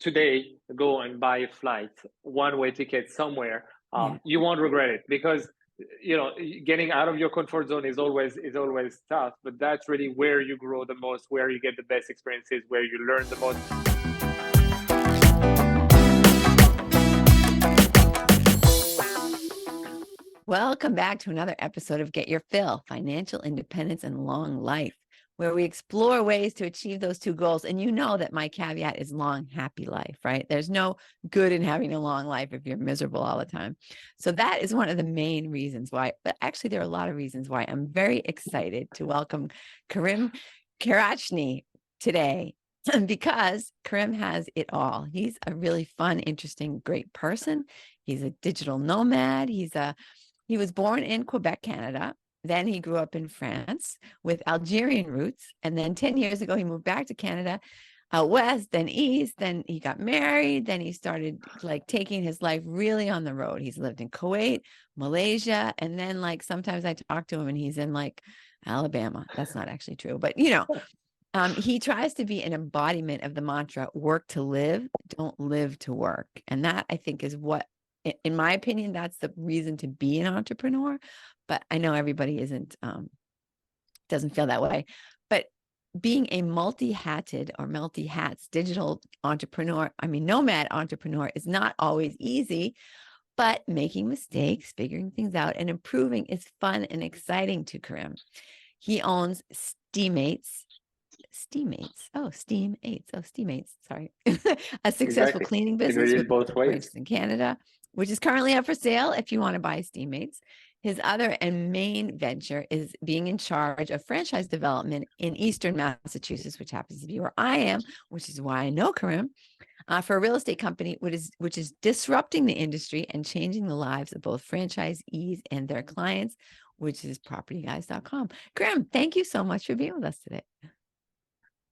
today go and buy a flight, one-way ticket somewhere, Yeah. you won't regret it because getting out of your comfort zone is always tough. But that's really where you grow the most, where you get the best experiences, where you learn the most. Welcome back to another episode of Get Your Fill, Financial Independence and Long Life, where we explore ways to achieve those two goals. And you know that my caveat is long, happy life, right? There's no good in having a long life if you're miserable all the time. So that is one of the main reasons why, but actually there are a lot of reasons why I'm very excited to welcome Karim Kerachni today. Because Karim has it all. He's a really fun, interesting, great person. He's a digital nomad. He was born in Quebec, Canada. Then he grew up in France with Algerian roots. And then 10 years ago, he moved back to Canada, out west, then east. Then he got married. Then he started taking his life really on the road. He's lived in Kuwait, Malaysia. And then sometimes I talk to him and he's in Alabama. That's not actually true, but he tries to be an embodiment of the mantra, work to live, don't live to work. And that, I think, is what, in my opinion, that's the reason to be an entrepreneur. But I know everybody doesn't feel that way. But being a multi-hatted or multi-hats digital entrepreneur, nomad entrepreneur, is not always easy. But making mistakes, figuring things out, and improving is fun and exciting to Karim. He owns Steamates. Sorry. A successful cleaning business with both branches in Canada, which is currently up for sale if you want to buy Steamates. His other and main venture is being in charge of franchise development in Eastern Massachusetts, which happens to be where I am, which is why I know Karim, for a real estate company, which is disrupting the industry and changing the lives of both franchisees and their clients, which is propertyguys.com. Karim, thank you so much for being with us today.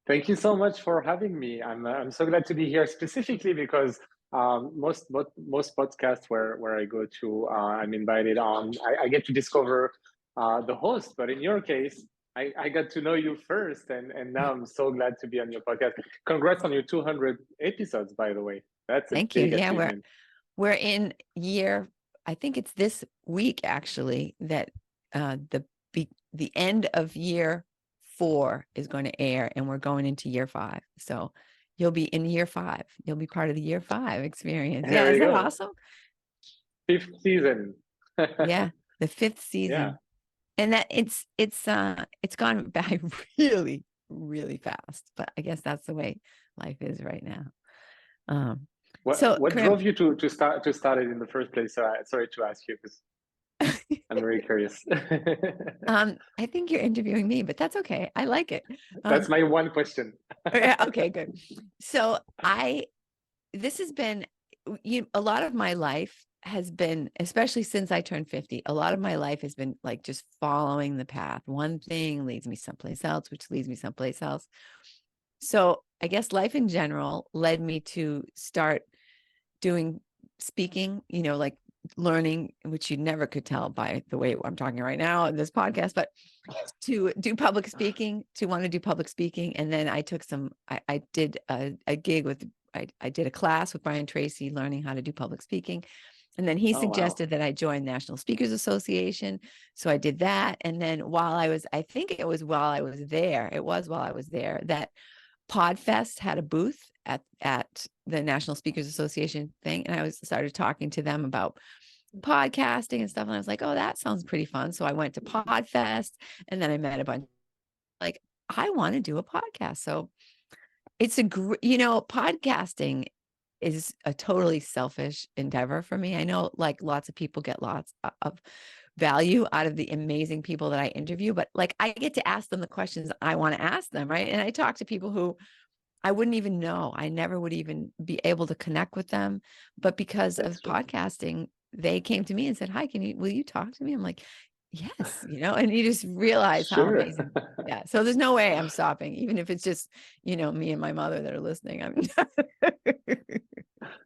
Thank you so much for having me. I'm so glad to be here, specifically because most podcasts where I go to, I'm invited on. I get to discover the host, but in your case, I got to know you first, and now I'm so glad to be on your podcast. Congrats on your 200 episodes, by the way. That's a Thank you. big Yeah, achievement. we're in year. I think it's this week actually that the end of year 4 is going to air, and we're going into year 5. So you'll be in year 5. You'll be part of the year 5 experience. There Isn't you that go. awesome? 5th season. Yeah, the 5th season. Yeah. And that it's gone by really, really fast. But I guess that's the way life is right now. What Karim, drove you to start it in the first place? Sorry to ask you, because I'm very curious. I think you're interviewing me, but that's okay. I like it. That's my one question. Okay, good. So this has been, a lot of my life has been, especially since I turned 50, a lot of my life has been just following the path. One thing leads me someplace else, which leads me someplace else. So I guess life in general led me to start doing speaking, learning, which you never could tell by the way I'm talking right now in this podcast, but to do public speaking, to want to do public speaking. And then I took I did a gig with, I did a class with Brian Tracy learning how to do public speaking. And then he suggested that I join National Speakers Association. So I did that. And then I think it was while I was there that PodFest had a booth at the National Speakers Association thing. And I started talking to them about podcasting and stuff. And I was like, oh, that sounds pretty fun. So I went to PodFest, and then I met a bunch, I want to do a podcast. So it's podcasting is a totally selfish endeavor for me. I know lots of people get lots of value out of the amazing people that I interview, but I get to ask them the questions I want to ask them. Right. And I talk to people who I wouldn't even know. I never would even be able to connect with them. But because of podcasting, they came to me and said, hi, will you talk to me? I'm like, yes, and you just realize how amazing. Yeah. So there's no way I'm stopping, even if it's just, me and my mother that are listening.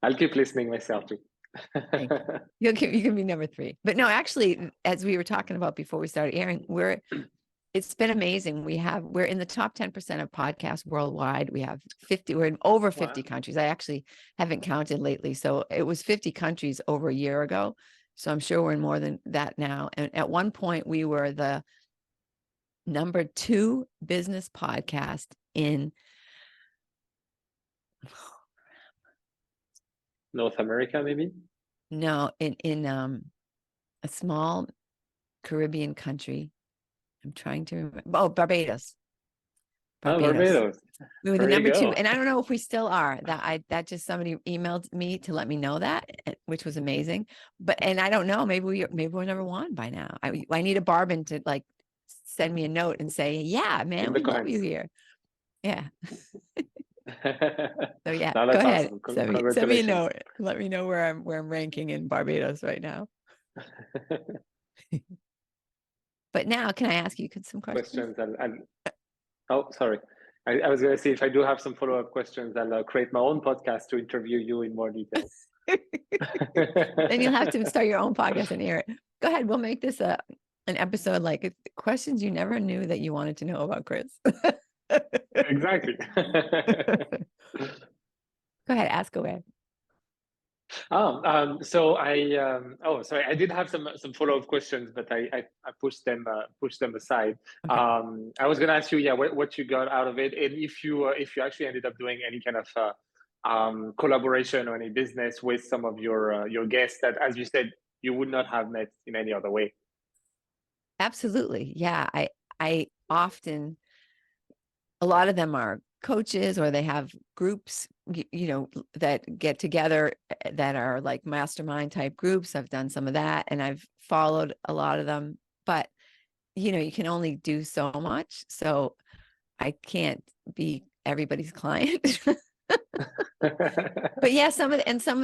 I'll keep listening myself too. Thank you. You can be number 3. But no, actually, as we were talking about before we started airing, It's been amazing. We're in the top 10% of podcasts worldwide. We're in over 50 Wow. countries. I actually haven't counted lately. So it was 50 countries over a year ago. So I'm sure we're in more than that now. And at one point we were the number 2 business podcast in North America, maybe? a small Caribbean country. I'm trying to remember. Oh, Barbados. Oh, Barbados. Barbados. We were the There you number 2, go. and I don't know if we still are. That just somebody emailed me to let me know that, which was amazing. And I don't know. Maybe we're number 1 by now. I need a Barbin to like send me a note and say, yeah, man, In the we love you comments. here. Yeah. So yeah, No, go that's ahead. awesome. Send me a Congratulations. note. Let me know where I'm ranking in Barbados right now. But now, can I ask you some questions? Questions and oh, sorry. I was going to say if I do have some follow-up questions, I'll create my own podcast to interview you in more detail. Then you'll have to start your own podcast and air it. Go ahead. We'll make this an episode like questions you never knew that you wanted to know about Chris. Exactly. Go ahead. Ask away. So sorry, I did have some follow-up questions, but I pushed them aside. Okay. I was gonna ask you, yeah, what you got out of it, and if you actually ended up doing any kind of collaboration or any business with some of your guests that, as you said, you would not have met in any other way. Absolutely. Yeah. I often, a lot of them are coaches or they have groups, that get together that are like mastermind type groups. I've done some of that and I've followed a lot of them, but you can only do so much. So I can't be everybody's client. But yeah, some of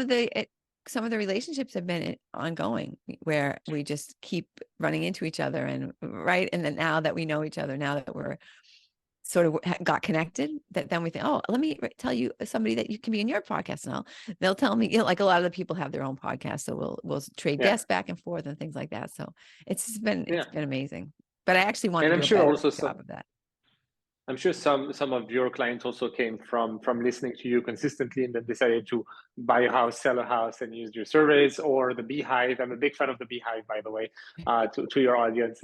the relationships have been ongoing where we just keep running into each other and then now that we know each other, now that we're sort of got connected, that then we think, oh, let me tell you somebody that you can be in your podcast. And they'll tell me, like a lot of the people have their own podcast, so we'll trade Yeah, guests back and forth and things like that. So it's been yeah, amazing. But I actually want and to I'm do a sure better also job of that. I'm sure some of your clients also came from listening to you consistently and then decided to buy a house, sell a house, and use your service, or the Beehive. I'm a big fan of the Beehive, by the way, to your audience.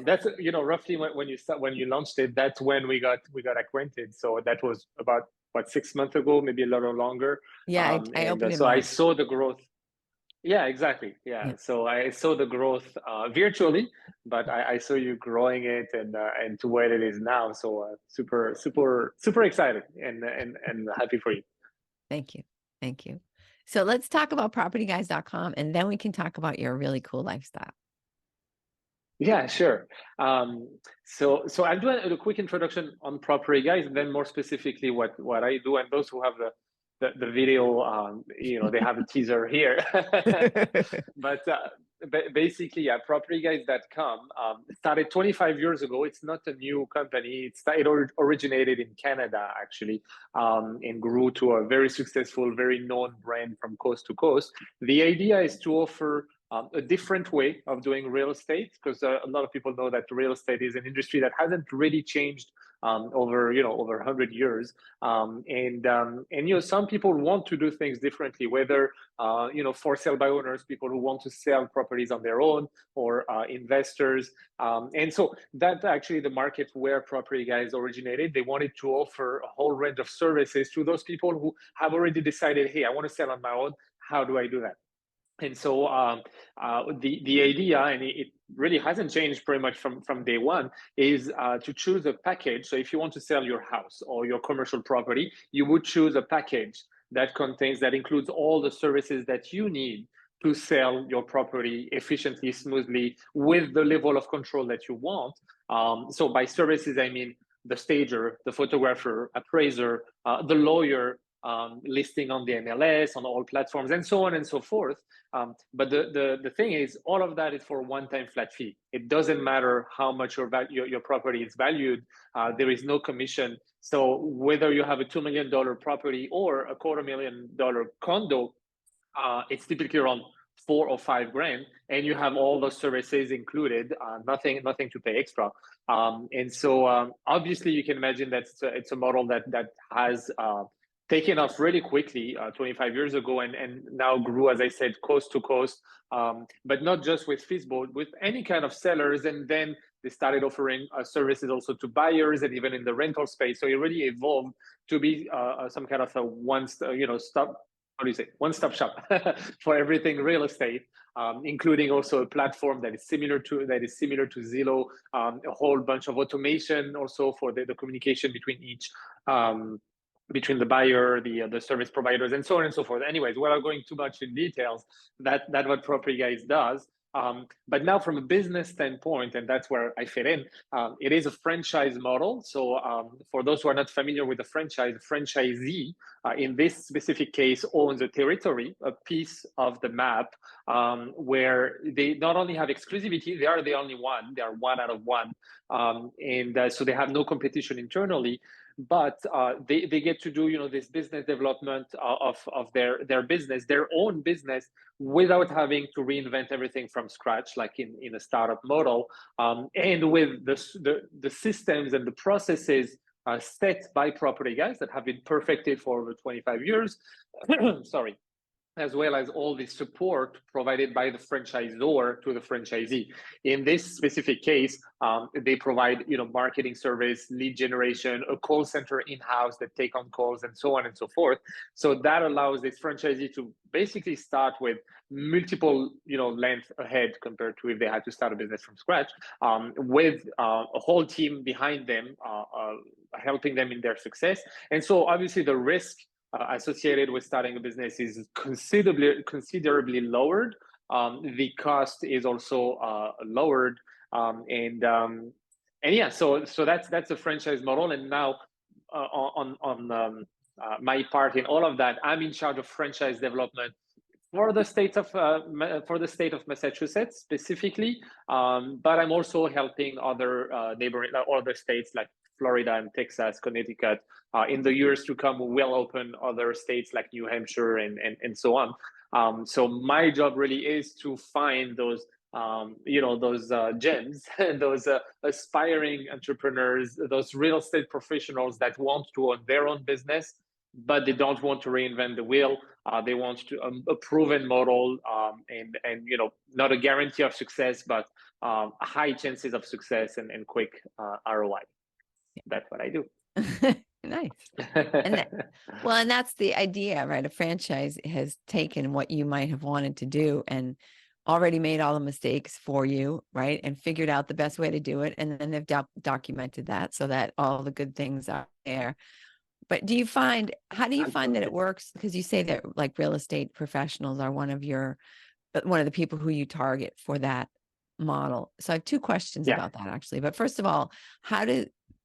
That's roughly when you launched it. That's when we got acquainted. So that was about 6 months ago, maybe a little longer. Yeah, I And opened in so I March. saw the growth. Yeah, exactly. Yeah. Yeah. So I saw the growth virtually, but I saw you growing it and to where it is now. So super, super, super excited and happy for you. Thank you. Thank you. So let's talk about propertyguys.com and then we can talk about your really cool lifestyle. Yeah, sure. So I'll do a quick introduction on Property Guys, and then more specifically what I do. And those who have the video, they have a teaser here. But basically, yeah, propertyguys.com started 25 years ago. It's not a new company. It originated in Canada, actually, and grew to a very successful, very known brand from coast to coast. The idea is to offer a different way of doing real estate, because a lot of people know that real estate is an industry that hasn't really changed over 100 years, and some people want to do things differently, whether for sale by owners, people who want to sell properties on their own, or investors, and so that's actually the market where Property Guys originated. They wanted to offer a whole range of services to those people who have already decided, hey, I want to sell on my own. How do I do that? And so the idea, and it really hasn't changed pretty much from day one, is to choose a package. So if you want to sell your house or your commercial property, you would choose a package that includes all the services that you need to sell your property efficiently, smoothly, with the level of control that you want. So by services, I mean the stager, the photographer, appraiser, the lawyer, listing on the MLS, on all platforms, and so on and so forth. But the thing is, all of that is for a one-time flat fee. It doesn't matter how much your property is valued. There is no commission. So whether you have a $2 million property or a $250,000 condo, it's typically around 4 or 5 grand, and you have all those services included, nothing to pay extra. And so obviously you can imagine that it's a model that has taken off really quickly 25 years ago, and now grew, as I said, coast to coast, but not just with Fizbo, with any kind of sellers. And then they started offering services also to buyers, and even in the rental space. So it really evolved to be some kind of a one-stop shop for everything real estate, including also a platform that is similar to Zillow, a whole bunch of automation also for the communication between each. Between the buyer, the service providers, and so on and so forth. Anyways, without going too much in details, that what Property Guys does. But now from a business standpoint, and that's where I fit in, it is a franchise model. So for those who are not familiar with the franchisee, in this specific case, owns a territory, a piece of the map, where they not only have exclusivity, they are the only one, they are one out of one. And so they have no competition internally, but they get to do this business development of their business, their own business, without having to reinvent everything from scratch, like in a startup model, and with the systems and the processes set by Property Guys that have been perfected for over 25 years. Sorry. As well as all the support provided by the franchisor to the franchisee. In this specific case, they provide marketing service, lead generation, a call center in-house that take on calls, and so on and so forth. So that allows this franchisee to basically start with multiple length ahead compared to if they had to start a business from scratch, with a whole team behind them, helping them in their success. And so obviously the risk associated with starting a business is considerably lowered. The cost is also lowered, and yeah, so that's a franchise model. And now on my part in all of that, I'm in charge of franchise development for the state of Massachusetts specifically, but I'm also helping other neighboring other states like Florida and Texas, Connecticut. In the years to come, we will open other states like New Hampshire and so on. So my job really is to find those those gems, those aspiring entrepreneurs, those real estate professionals that want to own their own business, but they don't want to reinvent the wheel. They want to a proven model, and not a guarantee of success, but high chances of success and quick ROI. That's what I do. Nice. And that's the idea, right? A franchise has taken what you might have wanted to do and already made all the mistakes for you, right? And figured out the best way to do it. And then they've documented that so that all the good things are there. But how do you find that it works? Because you say that like real estate professionals are one of the people who you target for that model. So I have two questions about that actually. But first of all,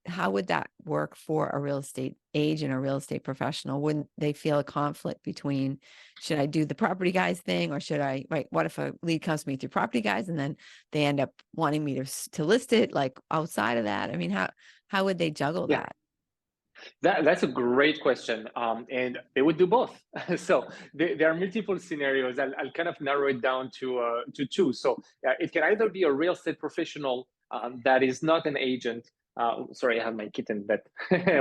how would that work for a real estate agent or real estate professional? Wouldn't they feel a conflict between, should I do the Property Guys thing, or should I, right? What if a lead comes to me through Property Guys and then they end up wanting me to list it like outside of that? I mean, how would they juggle that? That's a great question, and they would do both. So there are multiple scenarios. I'll kind of narrow it down to two. So it can either be a real estate professional that is not an agent. Sorry, I have my kitten that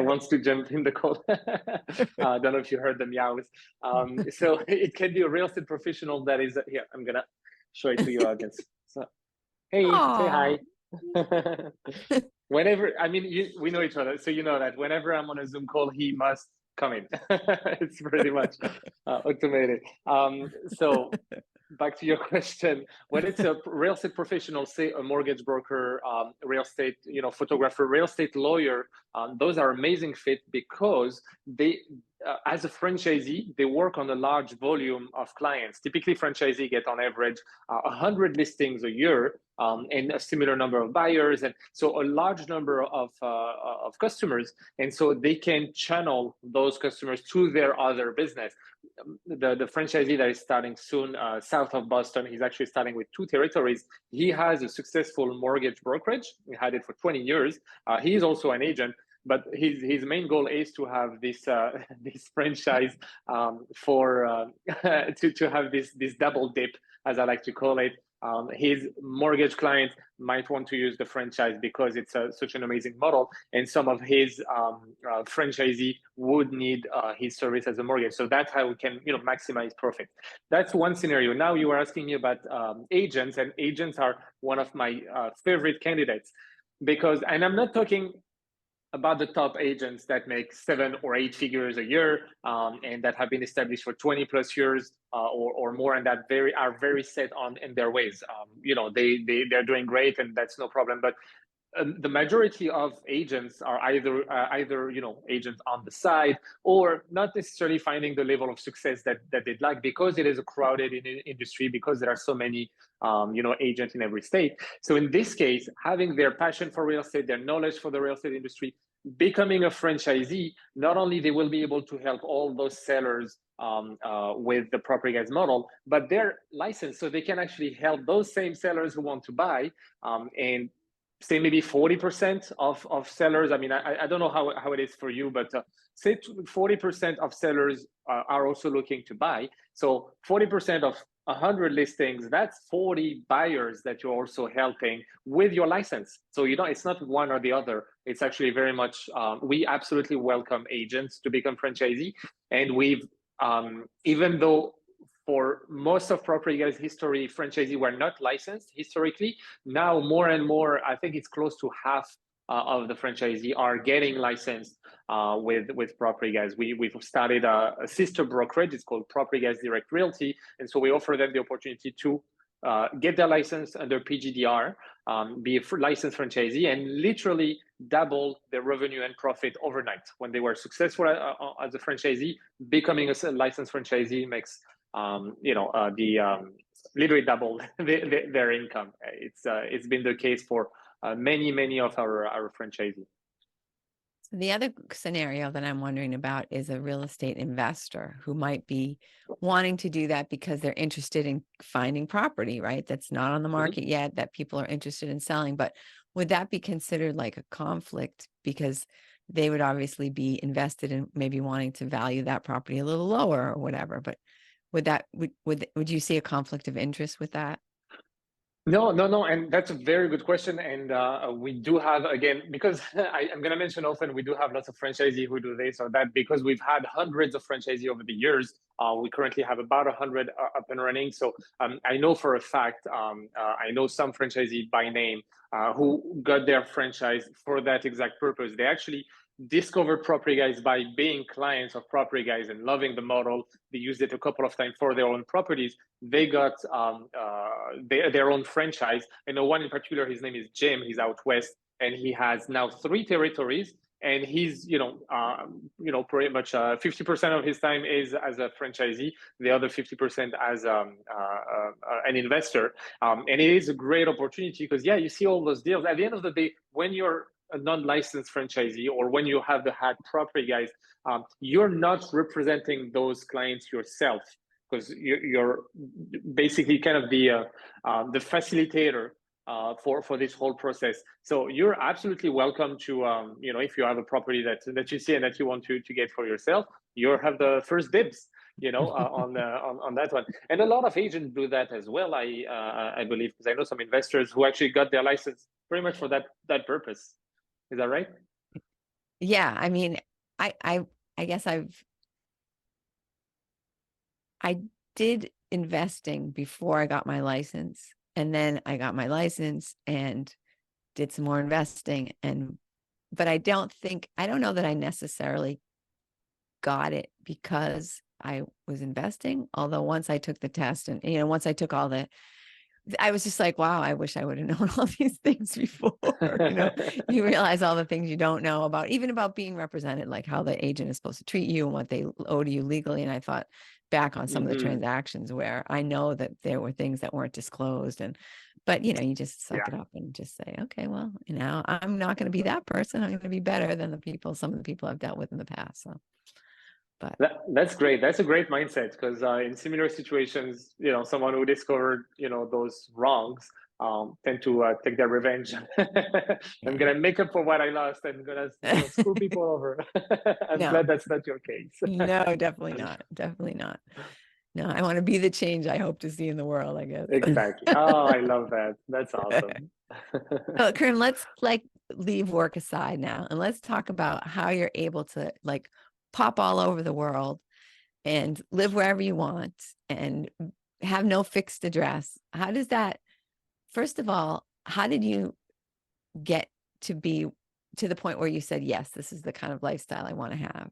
wants to jump in the call. I don't know if you heard the meows. So it can be a real estate professional that is here. I'm gonna show it to your audience. So, hey, Aww. say hi. Whenever, we know each other, so you know that whenever I'm on a Zoom call, he must come in. It's pretty much automated. So back to your question, when it's a real estate professional, say a mortgage broker, real estate, photographer, real estate lawyer, those are amazing fit because they, as a franchisee, they work on a large volume of clients. Typically, franchisee get on average 100 listings a year, and a similar number of buyers, and so a large number of customers, and so they can channel those customers to their other business. The franchisee that is starting soon south of Boston, he's actually starting with 2 territories. He has a successful mortgage brokerage. He had it for 20 years. He is also an agent, but his main goal is to have this this franchise to have this double dip as I like to call it. His mortgage client might want to use the franchise because it's such an amazing model, and some of his franchisee would need his service as a mortgage. So that's how we can, maximize profit. That's one scenario. Now you were asking me about agents, and agents are one of my favorite candidates because, and I'm not talking about the top agents that make 7 or 8 figures a year and that have been established for 20 plus years or more, and that are very set on in their ways. They're doing great, and that's no problem. But the majority of agents are either agents on the side, or not necessarily finding the level of success that they'd like, because it is a crowded industry, because there are so many agents in every state. So in this case, having their passion for real estate, their knowledge for the real estate industry, becoming a franchisee, not only they will be able to help all those sellers with the property guys model, but they're licensed, so they can actually help those same sellers who want to buy, and say maybe 40% of sellers. I mean, I don't know how it is for you, but say 40% of sellers are also looking to buy. So 40% of 100 listings, that's 40 buyers that you're also helping with your license. So, it's not one or the other. It's actually very much, we absolutely welcome agents to become franchisee. And we've, even though for most of Property Guys history, franchisee were not licensed historically, now more and more, I think it's close to half of the franchisee are getting licensed with Property Guys. We've started a sister brokerage. It's called Property Guys Direct Realty. And so we offer them the opportunity to get their license under PGDR, be a licensed franchisee, and literally double their revenue and profit overnight. When they were successful as a franchisee, becoming a licensed franchisee makes literally double their income. It's been the case for many of our franchisees. So the other scenario that I'm wondering about is a real estate investor who might be wanting to do that because they're interested in finding property, right? That's not on the market yet, that people are interested in selling. But would that be considered like a conflict, because they would obviously be invested in maybe wanting to value that property a little lower or whatever? But would you see a conflict of interest with that? No, and that's a very good question. And we do have, again, because I'm going to mention often, we do have lots of franchisees who do this or that, because we've had hundreds of franchisees over the years. We currently have about 100 up and running. So I know for a fact, I know some franchisees by name who got their franchise for that exact purpose. They actually discovered Property Guys by being clients of Property Guys and loving the model. They used it a couple of times for their own properties. They got their own franchise. I know one in particular, his name is Jim. He's out west, and he has now 3 territories. And he's, pretty much 50% of his time is as a franchisee, the other 50% as an investor. And it is a great opportunity because, you see all those deals. At the end of the day, when you're a non-licensed franchisee, or when you have the hat Property Guys, you're not representing those clients yourself, because you're basically kind of the facilitator for this whole process. So you're absolutely welcome to, if you have a property that you see and that you want to get for yourself, you have the first dibs, on that one. And a lot of agents do that as well, I believe, because I know some investors who actually got their license pretty much for that purpose. Is that right? Yeah, I mean, I guess I did investing before I got my license, and then I got my license and did some more investing, but I don't know that I necessarily got it because I was investing. Although once I took the test and, once I took I was just like, wow, I wish I would have known all these things before. You realize all the things you don't know about, even about being represented, like how the agent is supposed to treat you and what they owe to you legally. And I thought back on some of the transactions where I know that there were things that weren't disclosed, but you just suck it up and just say, okay, well, I'm not going to be that person. I'm going to be better than some of the people I've dealt with in the past. So. But that's great. That's a great mindset, because in similar situations, someone who discovered, those wrongs tend to take their revenge. I'm going to make up for what I lost. I'm going to screw people over. I'm glad that's not your case. No, definitely not. Definitely not. No, I want to be the change I hope to see in the world, I guess. Exactly. Oh, I love that. That's awesome. So, Karim, let's like leave work aside now and let's talk about how you're able to like pop all over the world and live wherever you want and have no fixed address. How does that, first of all, how did you get to be to the point where you said, yes, this is the kind of lifestyle I want to have?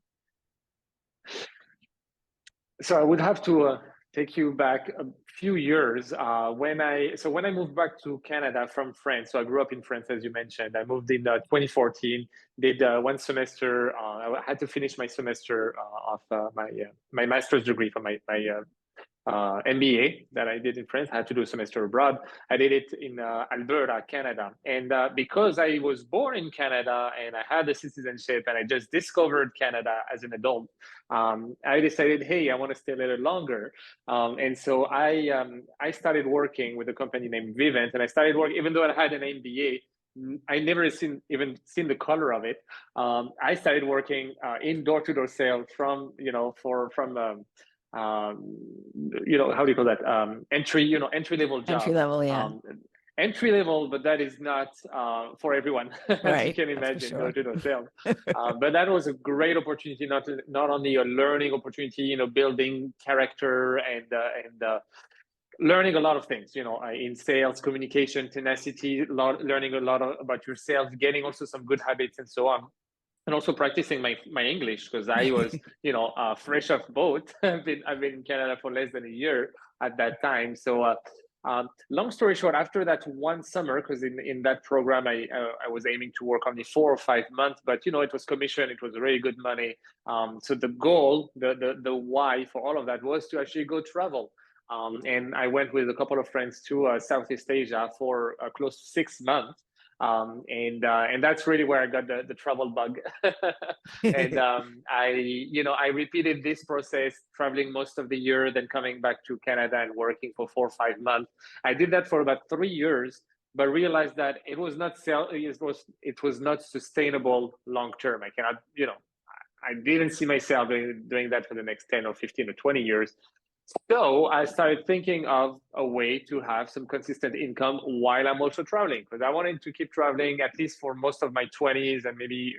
So I would have to take you back a few years when I moved back to Canada from France. So I grew up in France, as you mentioned. I moved in 2014. Did one semester. I had to finish my semester of my master's degree from my MBA that I did in France. I had to do a semester abroad. I did it in Alberta, Canada. And because I was born in Canada and I had the citizenship and I just discovered Canada as an adult, I decided, hey, I want to stay a little longer. And so I started working with a company named Vivint. And I started working, even though I had an MBA, I never even seen the color of it. I started working in door-to-door sales from, how do you call that? Entry level Entry job. level, yeah. Um, Entry level, but that is not for everyone, as you Right. can That's for imagine, sure. door-to-door sales. But that was a great opportunity, not only a learning opportunity, building character and learning a lot of things, in sales, communication, tenacity, learning a lot about yourself, getting also some good habits and so on, and also practicing my English because I was, fresh off boat. I've been in Canada for less than a year at that time. So, long story short, after that one summer, because in that program I was aiming to work only 4 or 5 months, but it was commission, it was really good money. So the goal, the why for all of that was to actually go travel. And I went with a couple of friends to Southeast Asia for close to 6 months. And that's really where I got the travel bug. And I repeated this process, traveling most of the year, then coming back to Canada and working for 4 or 5 months. I did that for about 3 years, but realized that it was not sustainable long term. I cannot, I didn't see myself doing that for the next 10 or 15 or 20 years. So I started thinking of a way to have some consistent income while I'm also traveling, because I wanted to keep traveling at least for most of my 20s and maybe,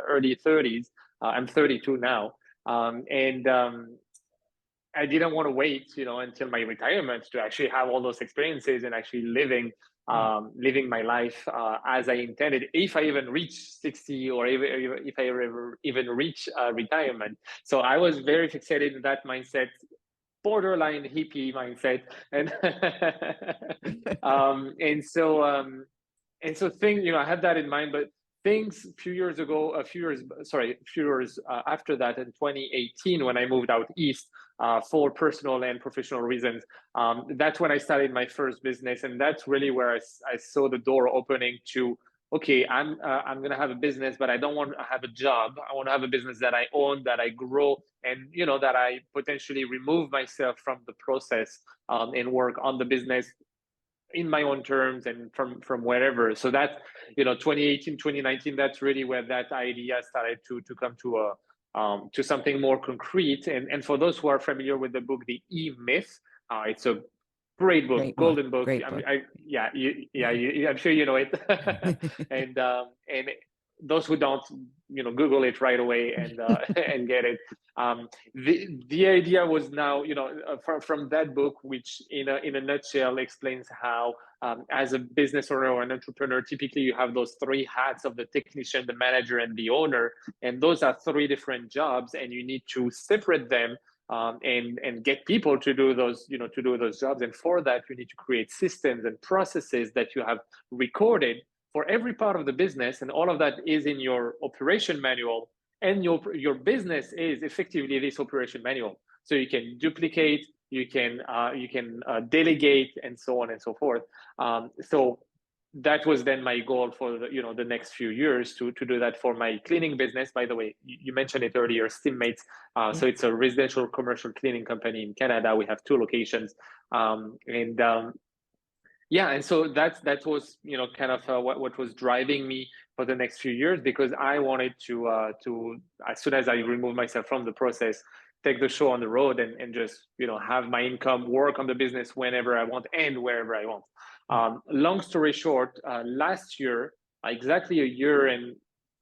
early 30s. I'm 32 now. And I didn't want to wait, until my retirement to actually have all those experiences and actually living my life as I intended, if I even reach 60 or if I ever even reach retirement. So I was very fixated in that mindset, borderline hippie mindset, and and so things, I had that in mind, but things a few years after that, in 2018, when I moved out east for personal and professional reasons, that's when I started my first business, and that's really where I saw the door opening to, okay, I'm gonna have a business, but I don't want to have a job. I want to have a business that I own, that I grow, and that I potentially remove myself from the process, and work on the business in my own terms and from wherever. So that 2018, 2019, that's really where that idea started to come to something more concrete. And for those who are familiar with the book, The E-Myth, it's a great book, Great book. golden book. Great book. I'm sure you know it. And those who don't, Google it right away and and get it. The idea was now, from that book, which in a nutshell explains how, as a business owner or an entrepreneur, typically you have those three hats of the technician, the manager, and the owner, and those are three different jobs, and you need to separate them. And get people to do those jobs. And for that, you need to create systems and processes that you have recorded for every part of the business, and all of that is in your operation manual. And your business is effectively this operation manual. So you can duplicate, you can delegate, and so on and so forth. So that was then my goal for the next few years, to do that for my cleaning business. By the way, you mentioned it earlier, Steammates. So it's a residential commercial cleaning company in Canada. We have 2 locations, and so that was kind of what was driving me for the next few years, because I wanted to as soon as I removed myself from the process, take the show on the road and just, have my income, work on the business whenever I want and wherever I want. Long story short, last year, exactly a year and a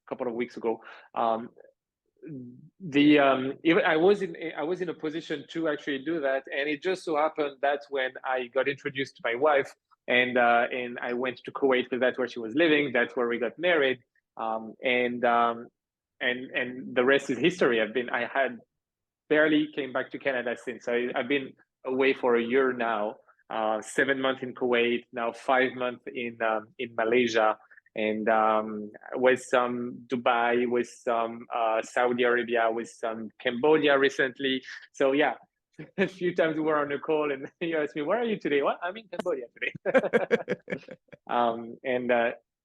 couple of weeks ago, I was in a position to actually do that, and it just so happened that's when I got introduced to my wife, and I went to Kuwait because that's where she was living. That's where we got married, and the rest is history. I had barely came back to Canada since. I've been away for a year now. 7 months in Kuwait, now 5 months in Malaysia, and with some Dubai, with some Saudi Arabia, with some Cambodia recently. So yeah, a few times we were on a call, and you asked me, "Where are you today?" What? I'm in Cambodia today. And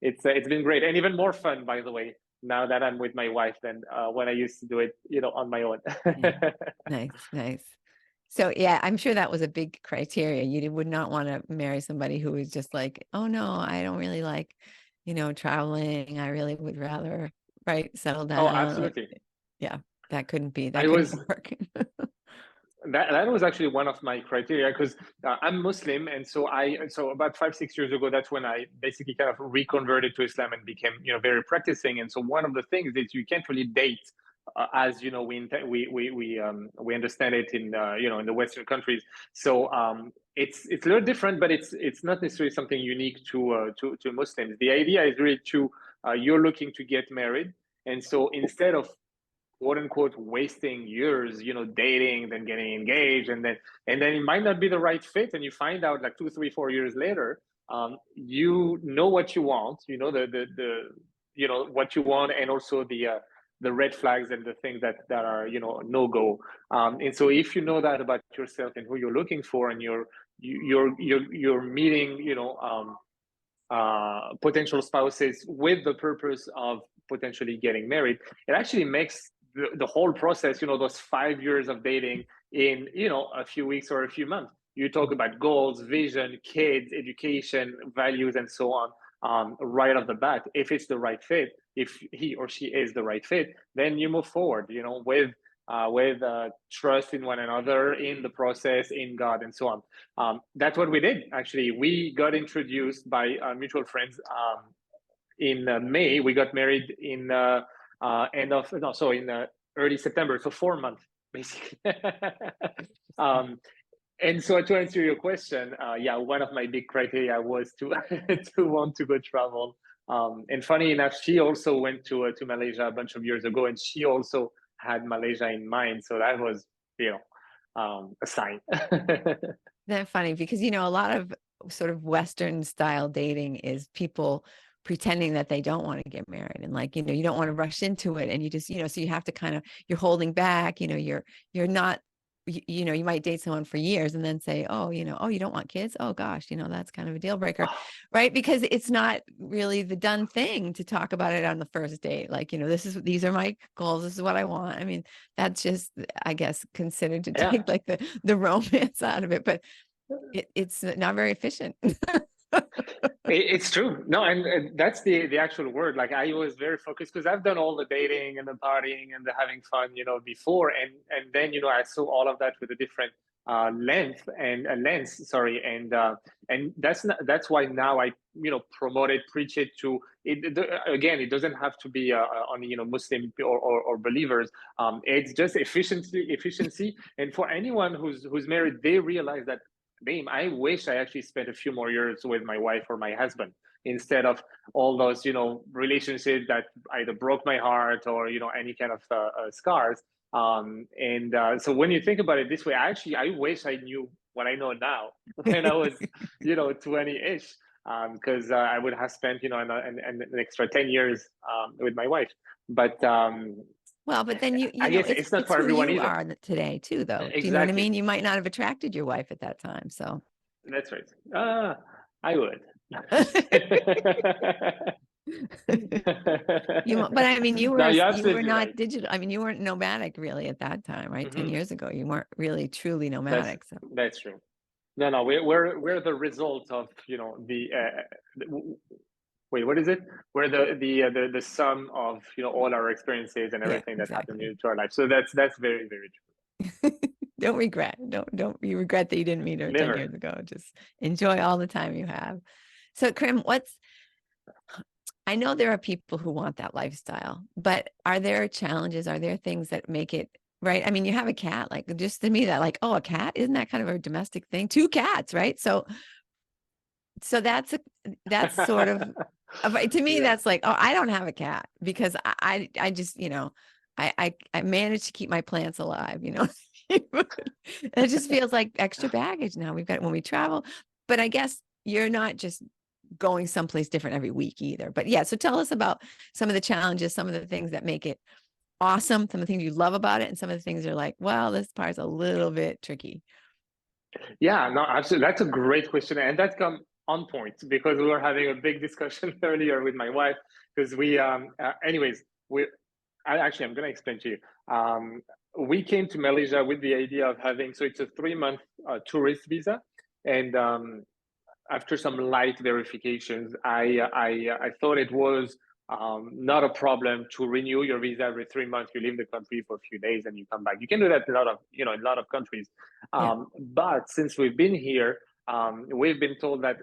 it's been great, and even more fun, by the way, now that I'm with my wife than when I used to do it, on my own. Yeah. Nice. So yeah, I'm sure that was a big criteria. You would not want to marry somebody who was just like, oh no, I don't really like, traveling. I really would rather, right, settle Oh, down. absolutely. Yeah, that couldn't I was work. that was actually one of my criteria because I'm Muslim, and so about 5-6 years ago, that's when I basically kind of reconverted to Islam and became very practicing. And so one of the things is you can't really date as we understand it in in the Western countries. So it's a little different, but it's not necessarily something unique to Muslims. The idea is really you're looking to get married, and so instead of quote unquote wasting years dating, then getting engaged, and then it might not be the right fit, and you find out like 2 3 4 years later, you know what you want, what you want, and also the red flags and the things that are no go. And so if you know that about yourself and who you're looking for, and you're meeting potential spouses with the purpose of potentially getting married, it actually makes the whole process, those 5 years of dating in, a few weeks or a few months. You talk about goals, vision, kids, education, values, and so on, right off the bat. If it's the right fit, if he or she is the right fit, then you move forward, with trust in one another, in the process, in God, and so on. That's what we did. Actually, we got introduced by mutual friends in May. We got married in early September, so 4 months basically. And so to answer your question, yeah, one of my big criteria was to to want to go travel. And funny enough, she also went to Malaysia a bunch of years ago, and she also had Malaysia in mind. So that was, a sign. That's funny because, a lot of sort of Western style dating is people pretending that they don't want to get married, and like, you don't want to rush into it, and you just, so you have to kind of, you're holding back, you're not, you might date someone for years and then say, oh, oh, you don't want kids. Oh gosh, that's kind of a deal breaker, right? Because it's not really the done thing to talk about it on the first date. Like, these are my goals. This is what I want. I mean, that's just, I guess, considered to take like the romance out of it, but it's not very efficient. It's true. No, and that's the actual word. Like, I was very focused because I've done all the dating and the partying and the having fun, before, and then I saw all of that with a different lens. Sorry, and that's why now I promote it, preach it to it. Again, it doesn't have to be only Muslim or believers. It's just efficiency, and for anyone who's married, they realize that, damn, I wish I actually spent a few more years with my wife or my husband instead of all those, relationships that either broke my heart or, any kind of scars. So when you think about it this way, I wish I knew what I know now when I was, 20-ish, because I would have spent, an extra 10 years with my wife. But well, but then I guess it's not for who everyone you either. are today too, though. Exactly. Do you know what I mean? You might not have attracted your wife at that time, so. That's right. I would. But I mean, you No, you're were absolutely not right. digital. I mean, you weren't nomadic really at that time, right? 10 years ago, you weren't really truly That's nomadic. So. that's true. No, we're the result of wait, what is it? We're the sum of all our experiences and Yeah, everything that happened exactly. into our life. So that's very, very true. Don't regret. Don't you regret that you didn't meet her 10 Never. years ago. Just enjoy all the time you have. So, Karim, I know there are people who want that lifestyle, but are there challenges? Are there things that make it right? I mean, you have a cat, like just to me that like, oh, a cat, isn't that kind of a domestic thing? Two cats, right? So that's sort of to me, Yeah. that's like, oh, I don't have a cat because I just, I managed to keep my plants alive, It just feels like extra baggage now. We've got when we travel. But I guess you're not just going someplace different every week either. But yeah, so tell us about some of the challenges, some of the things that make it awesome, some of the things you love about it, and some of the things you're like, well, this part's a little bit tricky. Yeah, no, absolutely. That's a great question. And that come on point because we were having a big discussion earlier with my wife because anyways, I'm going to explain to you. We came to Malaysia with the idea of having, so it's a 3 month tourist visa. And after some light verifications, I thought it was not a problem to renew your visa every 3 months. You leave the country for a few days and you come back. You can do that in a lot of in a lot of countries. Yeah. But since we've been here, we've been told that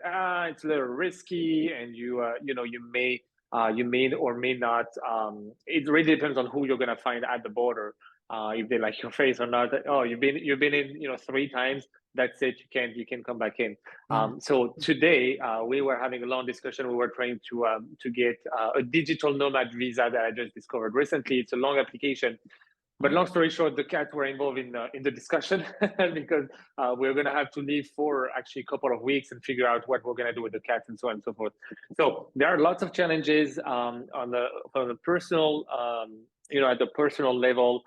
it's a little risky, and you may or may not. It really depends on who you're gonna find at the border. If they like your face or not. Oh, you've been in 3 times. That's it. You can come back in. Yeah. So today we were having a long discussion. We were trying to get a digital nomad visa that I just discovered recently. It's a long application, but long story short, the cats were involved in the discussion because we're going to have to leave for actually a couple of weeks and figure out what we're going to do with the cats and so on and so forth. So there are lots of challenges on the personal, at the personal level.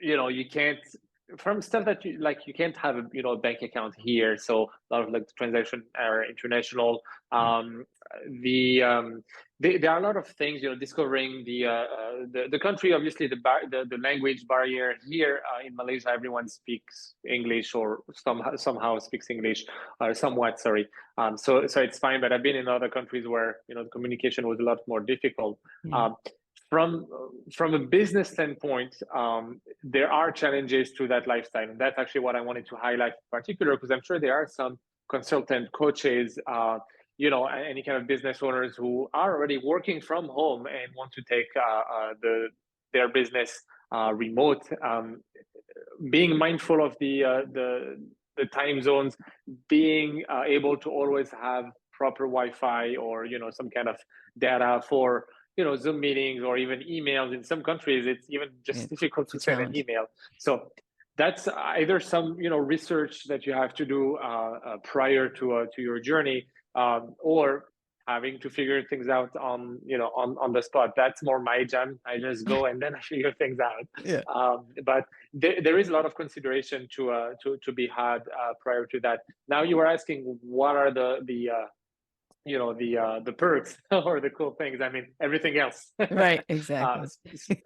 You can't from stuff that you can't have a bank account here, so a lot of like the transaction are international. Yeah. There are a lot of things, discovering the country. Obviously the language barrier here in Malaysia, everyone speaks English or somehow speaks English, somewhat, sorry. So it's fine, but I've been in other countries where the communication was a lot more difficult. Yeah. um, from from a business standpoint, there are challenges to that lifestyle, and that's actually what I wanted to highlight in particular, because I'm sure there are some consultant coaches, any kind of business owners who are already working from home and want to take their business remote. Being mindful of the time zones, being able to always have proper Wi-Fi or some kind of data for Zoom meetings or even emails. In some countries, it's even just It's difficult a to send an challenge. email. So that's either some research that you have to do prior to your journey, or having to figure things out on the spot. That's more my jam. I just go and then I figure things out. Yeah. But there is a lot of consideration to be had prior to that. Now you were asking what are the perks or the cool things. I mean, everything else. Right. uh, Exactly.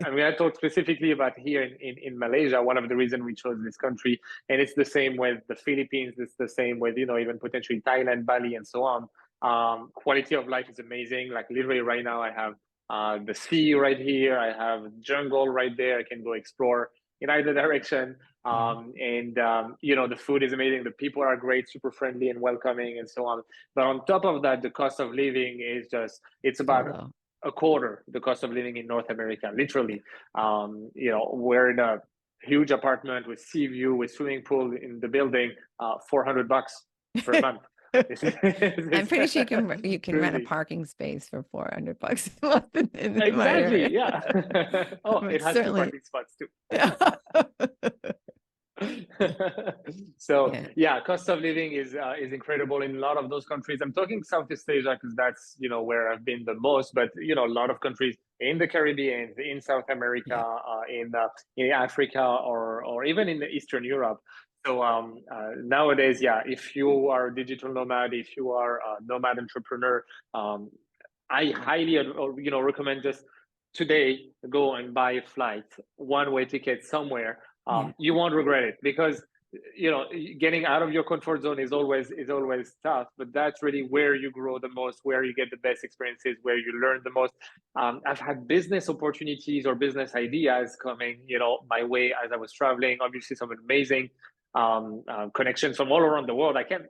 I'm going to talk specifically about here in Malaysia. One of the reasons we chose this country, and it's the same with the Philippines. It's the same with even potentially Thailand, Bali, and so on. Quality of life is amazing. Like literally right now, I have the sea right here. I have jungle right there. I can go explore in either direction. Yeah. The food is amazing. The people are great, super friendly and welcoming, and so on. But on top of that, the cost of living is it's So about low. a quarter the cost of living in North America, literally. We're in a huge apartment with sea view, with swimming pool in the building, $400 per month. I'm It's pretty sure you can rent a crazy. parking space for $400 a month in my Exactly, area. yeah. Oh, But it has two certainly, parking spots too. yeah. So Yeah. yeah, cost of living is incredible in a lot of those countries. I'm talking Southeast Asia because that's where I've been the most, but a lot of countries in the Caribbean, in South America, Yeah. in Africa, or even in Eastern Europe. So nowadays, yeah, if you are a digital nomad, if you are a nomad entrepreneur, I highly recommend just today go and buy a flight, one way ticket somewhere. Yeah. You won't regret it because getting out of your comfort zone is always tough, but that's really where you grow the most, where you get the best experiences, where you learn the most. I've had business opportunities or business ideas coming, my way as I was traveling. Obviously, some amazing connections from all around the world. I can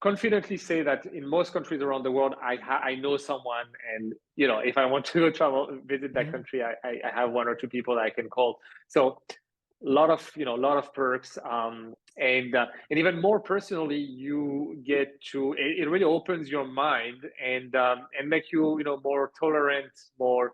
confidently say that in most countries around the world, I know someone, and if I want to go travel visit that Yeah. country, I have one or two people that I can call. So a lot of perks, and even more personally, you get to it really opens your mind and make you more tolerant, more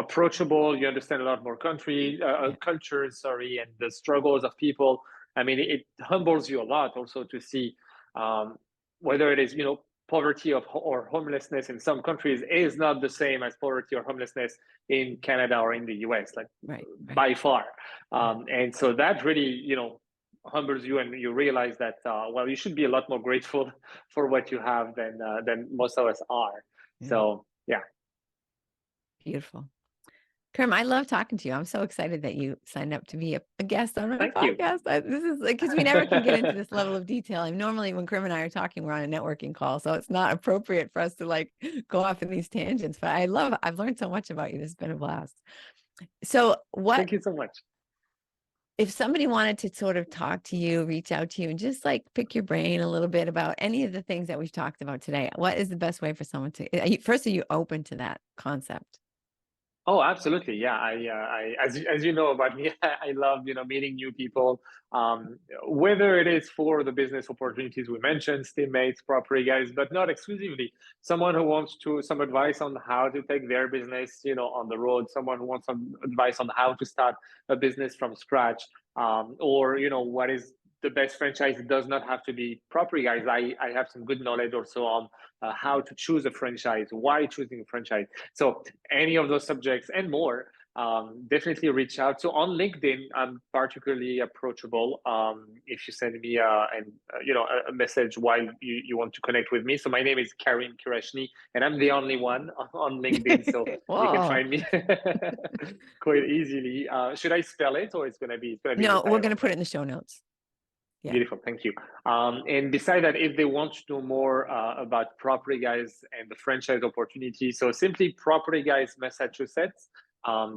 approachable. You understand a lot more Yeah. cultures, sorry, and the struggles of people. I mean, it humbles you a lot also to see, um, whether it is poverty or homelessness in some countries is not the same as poverty or homelessness in Canada or in the US, like Right. Right. by far. Yeah. And so that really, humbles you, and you realize that, well, you should be a lot more grateful for what you have than most of us are. Yeah. So yeah. Beautiful. Karim, I love talking to you. I'm so excited that you signed up to be a guest on my Thank you. podcast. This is because we never can get into this level of detail. And normally when Karim and I are talking, we're on a networking call. So it's not appropriate for us to like go off in these tangents. But I've learned so much about you. This has been a blast. So Thank you so much. if somebody wanted to sort of talk to you, reach out to you, and just like pick your brain a little bit about any of the things that we've talked about today, what is the best way for someone to, first, are you open to that concept? Oh, absolutely. Yeah. As you know about me, I love, meeting new people, whether it is for the business opportunities we mentioned, teammates, property guys, but not exclusively. Someone who wants some advice on how to take their business, on the road, someone who wants some advice on how to start a business from scratch, or, what is the best franchise. It does not have to be property guys. I have some good knowledge also on how to choose a franchise, why choosing a franchise. So any of those subjects and more, definitely reach out. So on LinkedIn, I'm particularly approachable. If you send me a message while you want to connect with me. So my name is Karim Kerachni, and I'm the only one on LinkedIn. So you can Whoa. find me quite easily. Should I spell it, or it's gonna be in the No, we're going title? to put it in the show notes. Yeah. Beautiful, thank you. And beside that, if they want to know more about Property Guys and the franchise opportunity, so simply Property Guys Massachusetts.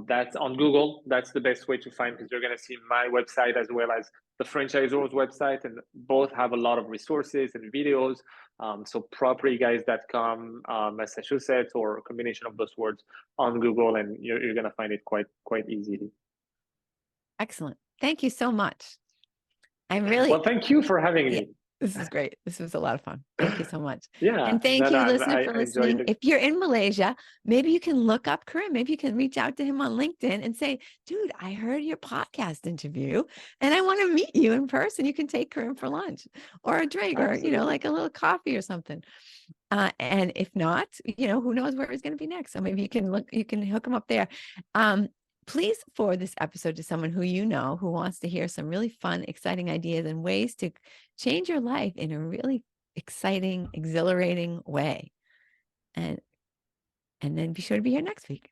That's on Google. That's the best way to find, because you're going to see my website as well as the franchisor's website, and both have a lot of resources and videos. So propertyguys.com, Massachusetts, or a combination of those words on Google, and you're going to find it quite easily. Excellent. Thank you so much. I'm really, Well, thank you for having me. this is great. This was a lot of fun. Thank you so much. Yeah, And thank you, listener, for I enjoyed listening. it. If you're in Malaysia, maybe you can look up Karim. Maybe you can reach out to him on LinkedIn and say, dude, I heard your podcast interview and I want to meet you in person. You can take Karim for lunch or a drink, Absolutely. or, like a little coffee or something. And if not, who knows where he's going to be next. So maybe you can hook him up there. Please forward this episode to someone who wants to hear some really fun, exciting ideas and ways to change your life in a really exciting, exhilarating way. And then be sure to be here next week.